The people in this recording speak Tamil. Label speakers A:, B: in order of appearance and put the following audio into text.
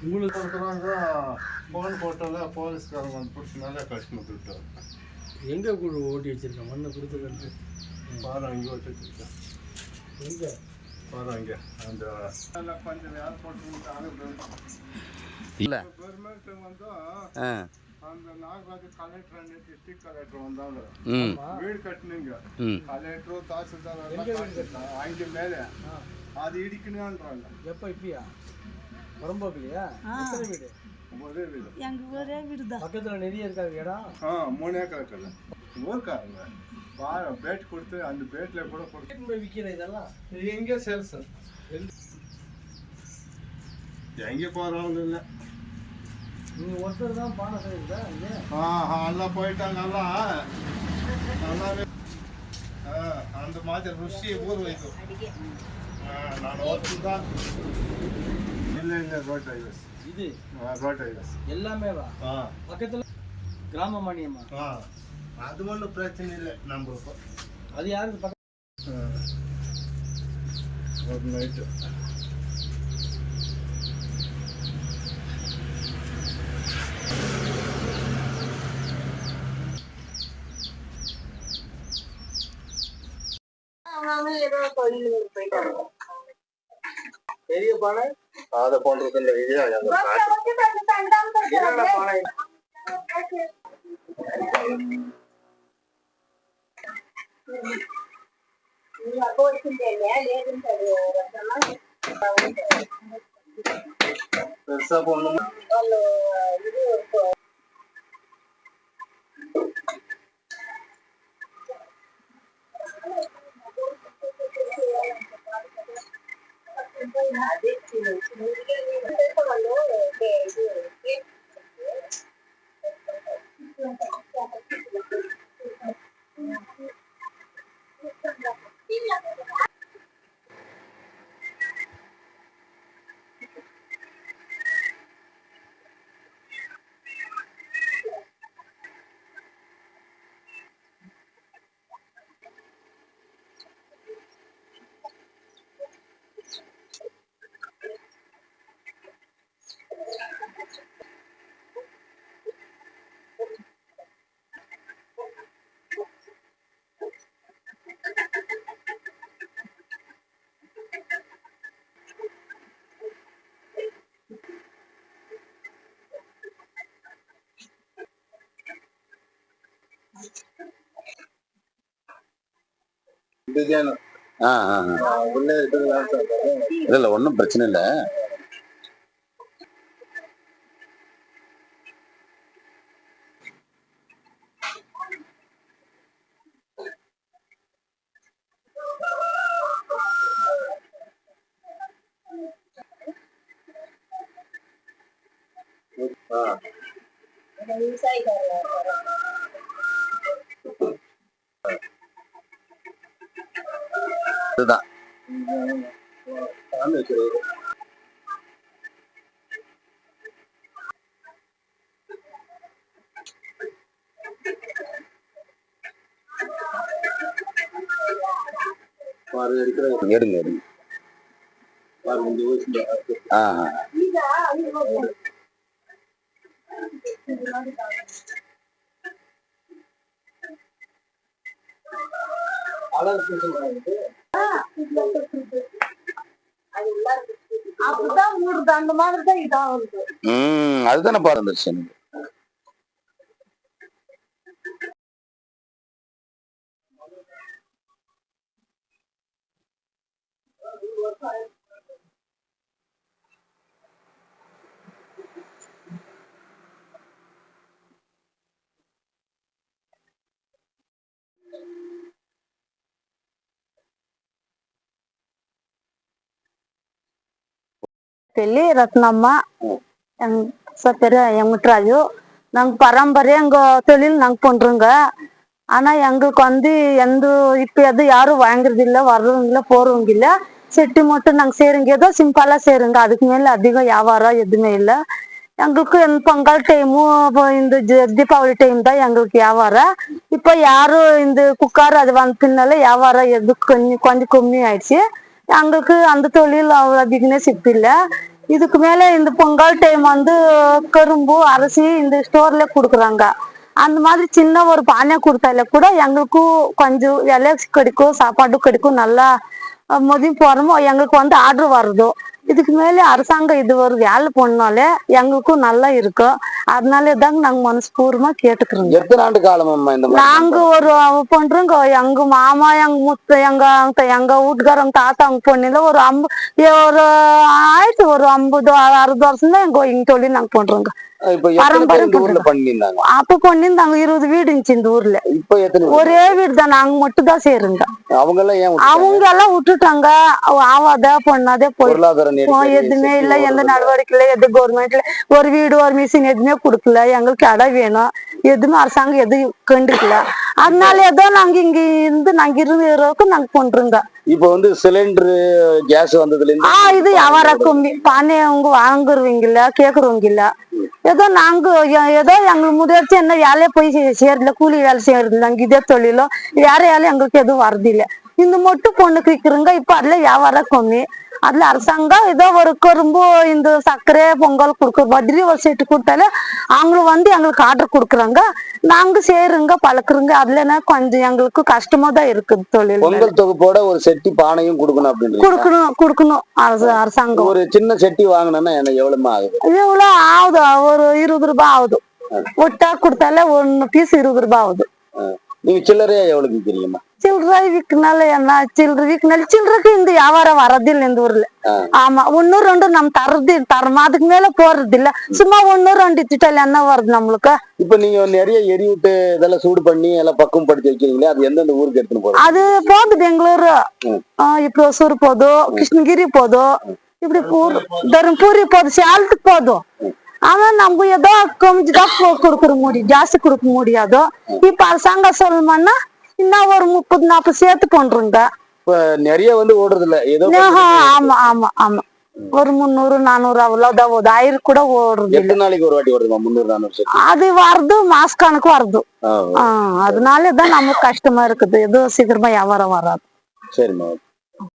A: உங்களுக்கு கொடுக்குறாங்க. ஃபோன் போட்டால போலீஸ்காரங்க வந்து பிடிச்சனால கஷ்டம் விட்டுட்டாங்க.
B: எங்கே கூட ஓட்டி வச்சுருக்கேன் மண்ணை கொடுத்துருக்கு
A: பாரு அங்கே ஓட்டி வச்சுருக்கேன்.
B: எங்கே
A: பாரு அங்கே அந்த கொஞ்சம் ஏர்போர்ட்
C: இல்லை
A: கவர்மெண்ட் வந்து அந்த நாகராஜ் கலெக்டர் டிஸ்ட்ரிக்ட் கலெக்டர் வந்தாங்க. வீடு கட்டினீங்க. கலெக்டர் தாசில்தார் அங்கே மேலே அது இடிக்கணுன்றாங்க.
B: எப்போ இப்பயா புறம்போக்குலையா எத்தனை வீடு?
A: ஒரே வீடு.
D: எங்க ஒரே வீடு தான்.
B: பக்கத்தில் நிறைய இருக்காது இடம்.
A: 3 ஏக்கர் இருக்குல்ல. ஊருக்காரங்க பேட் கொடுத்து அந்த பேட்டில் கூட கொடுத்து
B: போய் விற்கிற இதெல்லாம்
A: இது எங்கே சேல்ஸ் எங்கே போகிறவங்க இல்லை.
B: நீங்கள் ஒருத்தர் தான் பானை செய்யுதா இங்கே?
A: எல்லாம் போயிட்டாங்க. நல்லாவே அந்த மாதிரி ருசி ஊர் வைக்கும். நான் ஒருத்தர் தான். இல்லை ரோட் ஹைவேஸ்.
B: இது
A: ரோட் ஹைவேஸ்
B: எல்லாமே வா பக்கத்தில் கிராம மானியமா?
A: அது ஒன்றும் பிரச்சனை இல்லை நம்மளுக்கு.
B: அது யாருக்கு பக்கம்?
A: ஒரு நைட்டு
B: பெரிய பானை
A: அதை போன்றது இந்த
B: பானை
A: பெருசா போடணும்.
C: இல்ல ஒன்றும் பிரச்சனை இல்லை. இதுதான் எடுங்க எடுங்க.
D: அப்படிதான் ஊடுது. அந்த மாதிரி தான் இதாகுது.
C: அதுதானே பாருந்துருச்சு.
D: பெரிய ரத்னம்மா பேரு எங்குட்ராஜு. நாங்க பரம்பரையா எங்க தொழில் நாங்க பண்றோங்க. ஆனா எங்களுக்கு வந்து எந்த இப்ப எது யாரும் வாங்குறது இல்ல, வர்றவங்க இல்ல, போறவங்க இல்ல. செட்டி மட்டும் நாங்க செய்யறோங்க, ஏதோ சிம்பிளா செய்யறோங்க. அதுக்கு மேல அதிகம் வியாபாரம் எதுவுமே இல்லை எங்களுக்கு. பொங்கல் டைமும் இந்த தீபாவளி டைம் தான் எங்களுக்கு வியாபாரம். இப்ப யாரும் இந்த குக்கார் அது வந்து பின்னால வியாபாரம் எது கொஞ்சம் கம்மி ஆயிடுச்சு. எங்களுக்கு அந்த தொழில் அவ்வளோ பிக்னஸ் இப்ப இல்லை. இதுக்கு மேல இந்த பொங்கல் டைம் வந்து கரும்பு அரிசி இந்த ஸ்டோர்ல குடுக்குறாங்க. அந்த மாதிரி சின்ன ஒரு பானை கொடுத்தால கூட எங்களுக்கும் கொஞ்சம் இலை கிடைக்கும், சாப்பாடு கிடைக்கும், நல்லா மதியம் போறோமோ எங்களுக்கு வந்து ஆர்டர் வருதோ. இதுக்கு மேல அரசாங்கம் இது ஒரு வேலை பண்ணாலே எங்களுக்கும் நல்லா இருக்கும். அதனால தாங்க நாங்க மனசுபூர்வமா கேட்டுக்கிறோம்.
C: எத்தனை ஆண்டு காலமா இந்த
D: நாங்க ஒரு பண்றோங்க. எங்க மாமா எங்க முத்த எங்க வீட்டுக்காரங்க தாத்தா அவங்க பொண்ணுல ஒரு ஆயிரத்தி ஒரு 50-60 வருஷம் தான் இங்க தொழில் நாங்க பண்றோங்க. அப்ப பண்ணிருந்தாங்க 20 வீடு இருந்துச்சு இந்த ஊர்ல. ஒரே வீடு தான், நாங்க மட்டும் தான் சேருங்க. அவங்க எல்லாம் விட்டுட்டாங்க. ஆவாத பண்ணாதே போய் எதுவுமே இல்ல, எந்த நடவடிக்கை இல்ல, எது கவர்மெண்ட்ல ஒரு வீடு ஒரு மிஷின் எதுவுமே கொடுக்கல. எங்களுக்கு இடம் வேணும், எதுவுமே அரசாங்கம் எதுவும் கண்டுக்கல. அதனால ஏதோ நாங்க இங்க இருந்து நாங்க 20 ரூபாய்க்கு நாங்க பண்றோங்க.
C: இப்ப வந்து சிலிண்டர் கேஸ் வந்ததுல
D: இது வியாபாரம் கம்மி. பானை அவங்க வாங்குறவங்க கேக்குறவங்க இல்ல. ஏதோ நாங்க ஏதோ எங்களுக்கு முதிர்ச்சி என்ன வேலையை போய் சேரல, கூலி வேலை செய்யறது நாங்க இதே தொழிலும் வேற வேலை எங்களுக்கு எதுவும் வருது இல்ல. இந்த மட்டும் பொண்ணுக்கு விற்கிறோங்க. இப்ப அதுல வியாபாரம் கம்மி. அதுல அரசாங்கம் ஏதோ ஒரு கரும்பு இந்த சர்க்கரை பொங்கல் கொடுக்குற மாதிரி ஒரு செட்டு கொடுத்தாலே அவங்களும் வந்து எங்களுக்கு ஆர்டர் கொடுக்குறாங்க. நாங்க செய்யறோங்க, பழக்கிறோங்க. அதுல கொஞ்சம் எங்களுக்கு கஷ்டமா தான் இருக்குது தொழில்.
C: பொங்கல் தொகுப்போட ஒரு செட்டி பானையும் கொடுக்கணும் அப்படின்னு
D: கொடுக்கணும் அரசாங்கம்.
C: ஒரு சின்ன செட்டி வாங்கினா என்ன எவ்வளவு ஆகுது?
D: எவ்வளவு ஆகுது? ஒரு 20 ரூபாய் ஆகுது. ஒட்டா கொடுத்தாலே 1 பீஸ் 20 ரூபாய் ஆகுது.
C: நீங்க சில்லறையா எவ்வளவு விற்கிறீங்கம்மா?
D: சில்லறை விற்கனால என்ன, சில்லறைக்கு இந்த வியாபாரம் வரதில்லை இந்த ஊர்ல. ஆமா, 1-2 நம்ம தரமா அதுக்கு மேல போறது இல்ல. சும்மா 1-2 திட்டால என்ன வருது நம்மளுக்கு?
C: இப்ப நீங்க நிறைய எரிவிட்டு இதெல்லாம் சூடு பண்ணி எல்லாம் பக்குவம் படுத்தி வைக்கிறீங்களே, அது எந்தெந்த ஊருக்கு எடுத்துன்னு போறோம்?
D: அது போகுது பெங்களூரு, இப்படி ஒசூர் போதும், கிருஷ்ணகிரி போதும், இப்படி தருமபுரி போதும், சேலத்துக்கு போதும். ஆனா நம்ம ஏதோ கொஞ்சம் கொடுக்குற முடியும், ஜாஸ்தி கொடுக்க முடியாதோ. இப்ப அரசாங்கம் சொல்லணும்னா இன்னும் ஒரு 30-40 சேர்த்து பண்றோங்க.
C: நிறைய வந்து ஓடுறது இல்ல ஏதோ.
D: ஆமா ஆமா ஆமா, ஒரு 300-400 அவ்வளவுதான் ஓடுது. 1000 கூட ஓடுறது.
C: எத்தனை நாளைக்கு ஒரு வாட்டி வருதுமா? 300-400
D: அது வருது, மாச கணக்கு வருது. அதனாலதான் நமக்கு கஷ்டமா இருக்குது, ஏதோ சீக்கிரமா வியாபாரம் வராது.
C: சரிம்மா.